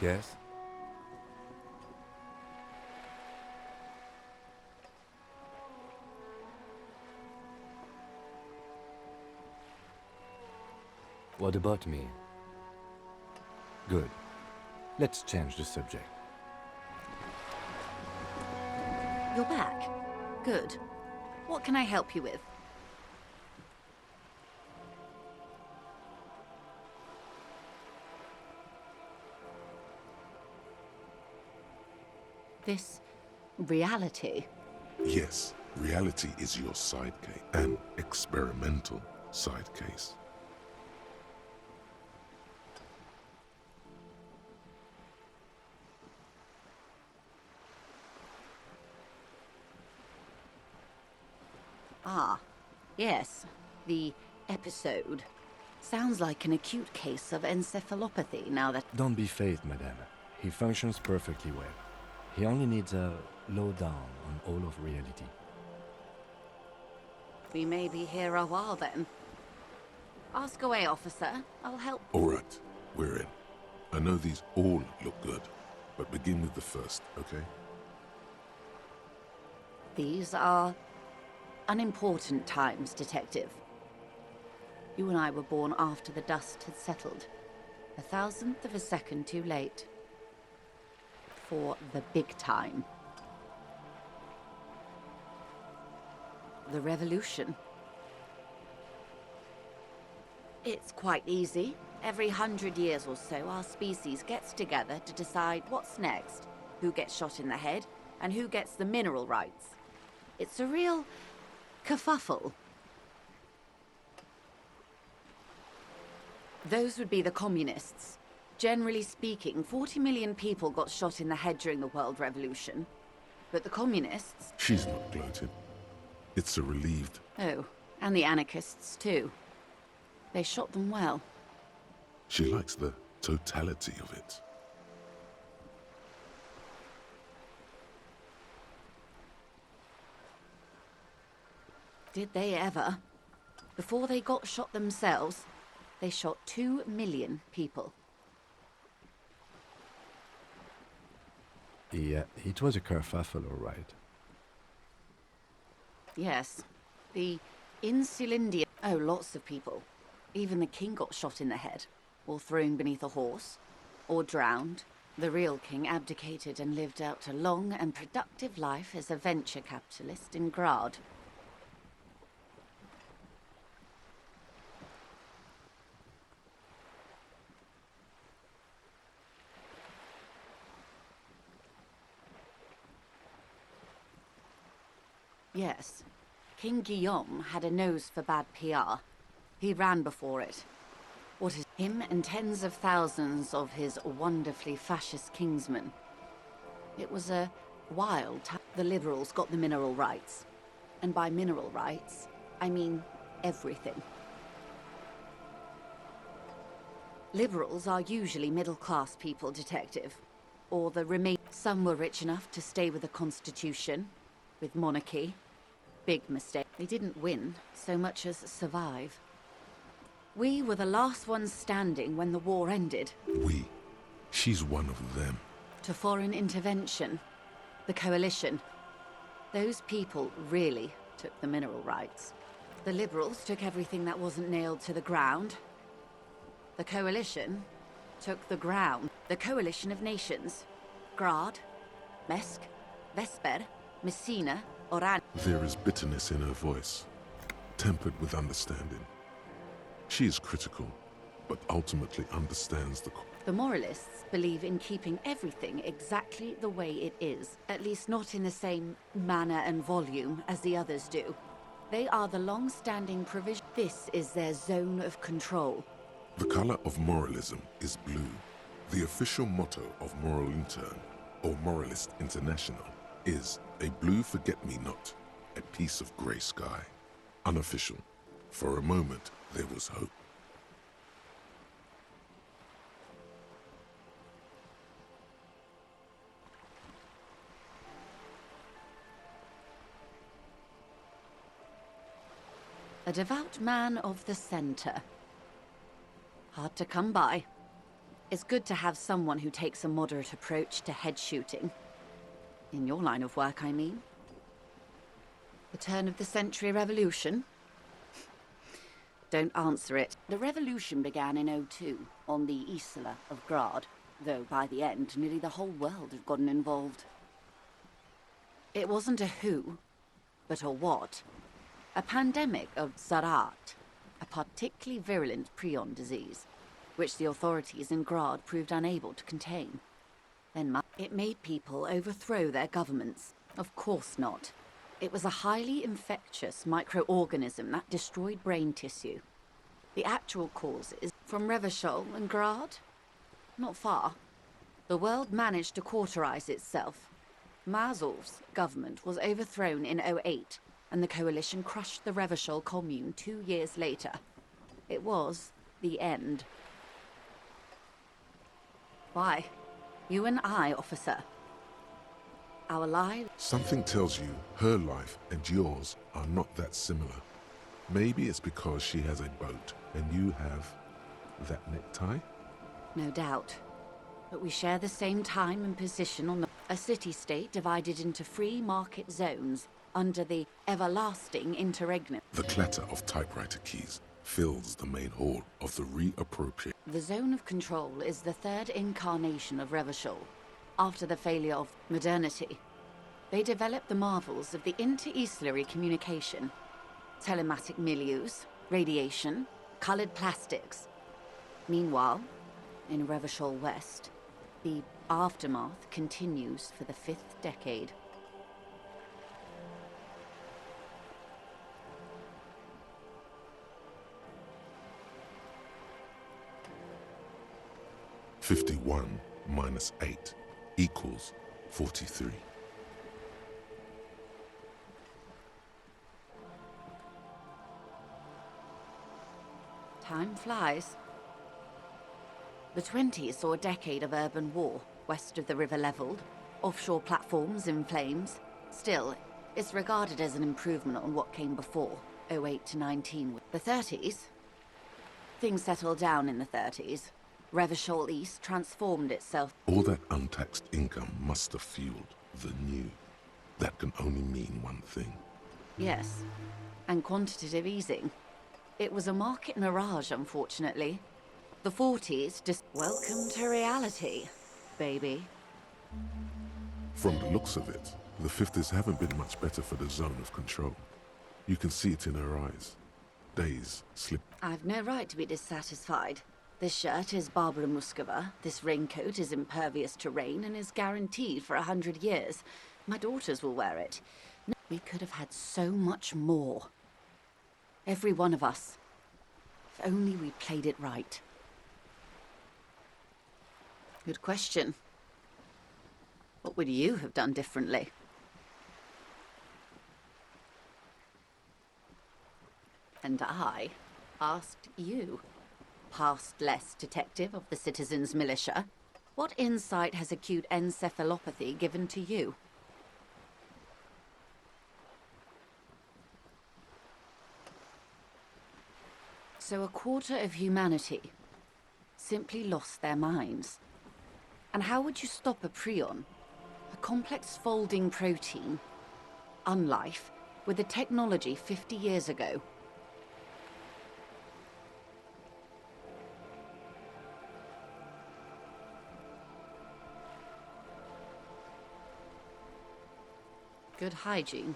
Yes? What about me? Good. Let's change the subject. You're back. Good. What can I help you with? This reality. Yes, reality is your side case, an experimental side case. Ah, yes. The episode. Sounds like an acute case of encephalopathy now that... Don't be phased, madame. He functions perfectly well. He only needs a lowdown on all of reality. We may be here a while then. Ask away, officer. I'll help. All right, we're in. I know these all look good, but begin with the first, okay? These are unimportant times, Detective. You and I were born after the dust had settled. 1,000th of a second too late. For the big time. The revolution. It's quite easy. Every 100 years or so, our species gets together to decide what's next, who gets shot in the head, and who gets the mineral rights. It's a real kerfuffle. Those would be the communists. Generally speaking, 40 million people got shot in the head during the World Revolution. But the communists... She's not gloating. It's a relieved... Oh, and the anarchists too. They shot them well. She likes the totality of it. Did they ever? Before they got shot themselves, they shot 2 million people. Yeah, it was a kerfuffle, all right. Yes. The Insulindia... Oh, lots of people. Even the king got shot in the head, or thrown beneath a horse, or drowned. The real king abdicated and lived out a long and productive life as a venture capitalist in Grad. Yes. King Guillaume had a nose for bad PR. He ran before it. What is him and tens of thousands of his wonderfully fascist kingsmen? It was a wild time. The liberals got the mineral rights. And by mineral rights, I mean everything. Liberals are usually middle-class people, Detective. Or the remain... Some were rich enough to stay with the Constitution, with monarchy. Big mistake. They didn't win so much as survive. We were the last ones standing when the war ended. We. She's one of them. To foreign intervention. The coalition. Those people really took the mineral rights. The liberals took everything that wasn't nailed to the ground. The coalition took the ground. The coalition of nations. Grad, Mesk, Vesper, Messina, Oran. There is bitterness in her voice, tempered with understanding. She is critical, but ultimately understands the... The moralists believe in keeping everything exactly the way it is, at least not in the same manner and volume as the others do. They are the long-standing provision. This is their zone of control. The color of moralism is blue. The official motto of Moral Intern, or Moralist International, is a blue forget-me-not, a piece of grey sky. Unofficial. For a moment, there was hope. A devout man of the center. Hard to come by. It's good to have someone who takes a moderate approach to head shooting. In your line of work, I mean. The turn of the century revolution? Don't answer it. The revolution began in '02 on the Isla of Grad, though by the end, nearly the whole world had gotten involved. It wasn't a who, but a what. A pandemic of Zarat, a particularly virulent prion disease, which the authorities in Grad proved unable to contain. Then it made people overthrow their governments. Of course not. It was a highly infectious microorganism that destroyed brain tissue. The actual cause is from Revachol and Grad? Not far. The world managed to cauterize itself. Mazov's government was overthrown in '08, and the coalition crushed the Revachol commune 2 years later. It was the end. Why? You and I, officer. Our lives... Something tells you her life and yours are not that similar. Maybe it's because she has a boat and you have that necktie? No doubt. But we share the same time and position on a city-state divided into free market zones under the everlasting interregnum. The clatter of typewriter keys fills the main hall of the reappropriate. The zone of control is the third incarnation of Revachol, after the failure of modernity. They developed the marvels of the inter-Islary communication, telematic milieus, radiation, colored plastics. Meanwhile, in Revachol West, the aftermath continues for the 5th decade. "51 minus 8 equals 43. Time flies. The 20s saw a decade of urban war, west of the river leveled, offshore platforms in flames. Still, it's regarded as an improvement on what came before, '08 to '19. The 30s? Things settled down in the 30s. Revachol East transformed itself. All that untaxed income must have fueled the new. That can only mean one thing. Yes, and quantitative easing. It was a market mirage, unfortunately. The 40s just... Welcome to reality, baby. From the looks of it, the 50s haven't been much better for the zone of control. You can see it in her eyes. Days slip. I've no right to be dissatisfied. This shirt is Barbara Muscova. This raincoat is impervious to rain and is guaranteed for 100 years. My daughters will wear it. No, we could have had so much more. Every one of us. If only we played it right. Good question. What would you have done differently? And I asked you, past-less detective of the Citizens Militia, what insight has acute encephalopathy given to you? So a quarter of humanity simply lost their minds. And how would you stop a prion, a complex folding protein, unlife, with the technology 50 years ago? Good hygiene.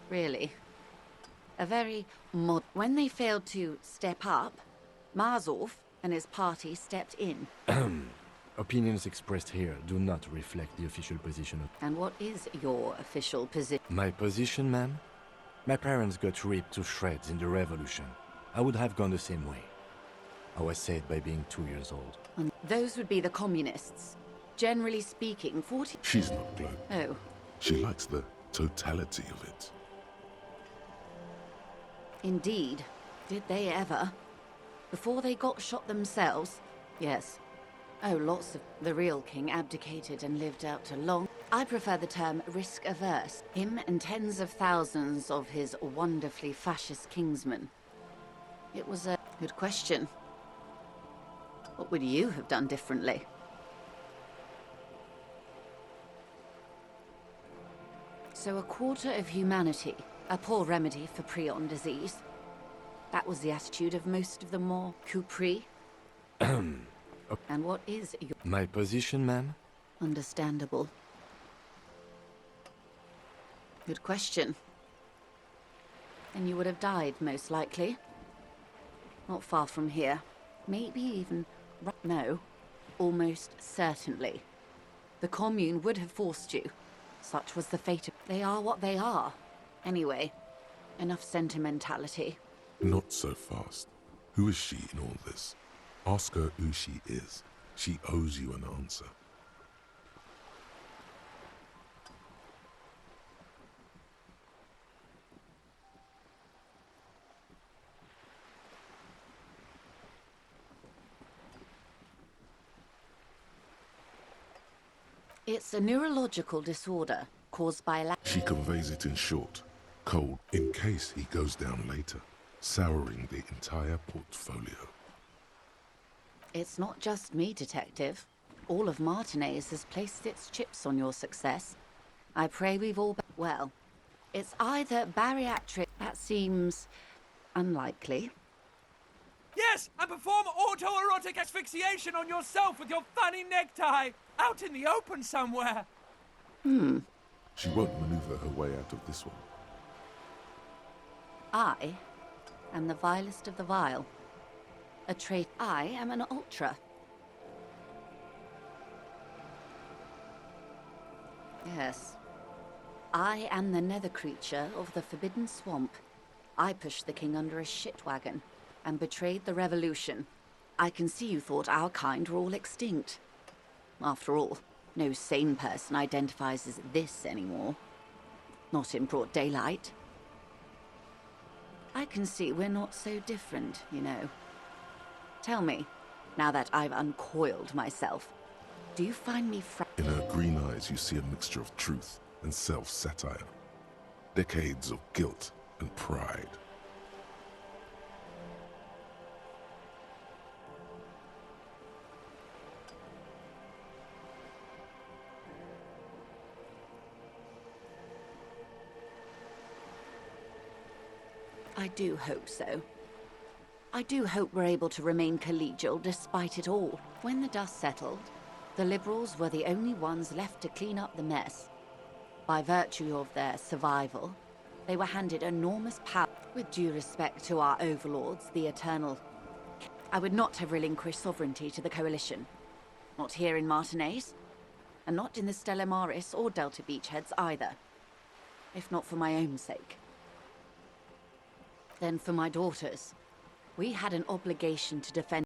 Really. A very mod... When they failed to step up, Mazov and his party stepped in. Opinions expressed here do not reflect the official position of... And what is your official position? My position, ma'am? My parents got ripped to shreds in the revolution. I would have gone the same way. I was saved by being 2 years old. And those would be the communists. Generally speaking, 40... She's not global. Oh. She likes the totality of it. Indeed. Did they ever? Before they got shot themselves? Yes. Oh, lots of... The real king abdicated and lived out a long... I prefer the term risk-averse. Him and tens of thousands of his wonderfully fascist kingsmen. It was a... Good question. What would you have done differently? So a quarter of humanity, a poor remedy for prion disease. That was the attitude of most of the more Kupri. And what is your... My position, ma'am? Understandable. Good question. And you would have died, most likely. Not far from here. Maybe even... No. Almost certainly. The commune would have forced you. Such was the fate of... They are what they are. Anyway, enough sentimentality. Not so fast. Who is she in all this? Ask her who she is. She owes you an answer. It's a neurological disorder caused by She conveys it in short. Cold, in case he goes down later, souring the entire portfolio. It's not just me, Detective. All of Martinez has placed its chips on your success. I pray we've all... Well, it's either bariatric... That seems... unlikely. Yes, and perform autoerotic asphyxiation on yourself with your funny necktie! Out in the open somewhere! She won't maneuver her way out of this one. I am the vilest of the vile. A trait. I am an ultra. Yes. I am the nether creature of the Forbidden Swamp. I pushed the king under a shit wagon and betrayed the revolution. I can see you thought our kind were all extinct. After all, no sane person identifies as this anymore. Not in broad daylight. I can see we're not so different, you know. Tell me, now that I've uncoiled myself, do you find me In her green eyes you see a mixture of truth and self-satire. Decades of guilt and pride. I do hope so. I do hope we're able to remain collegial despite it all. When the dust settled, the Liberals were the only ones left to clean up the mess. By virtue of their survival, they were handed enormous power. With due respect to our overlords, the Eternal... I would not have relinquished sovereignty to the Coalition. Not here in Martinez, and not in the Stella Maris or Delta Beachheads either. If not for my own sake. Then for my daughters. We had an obligation to defend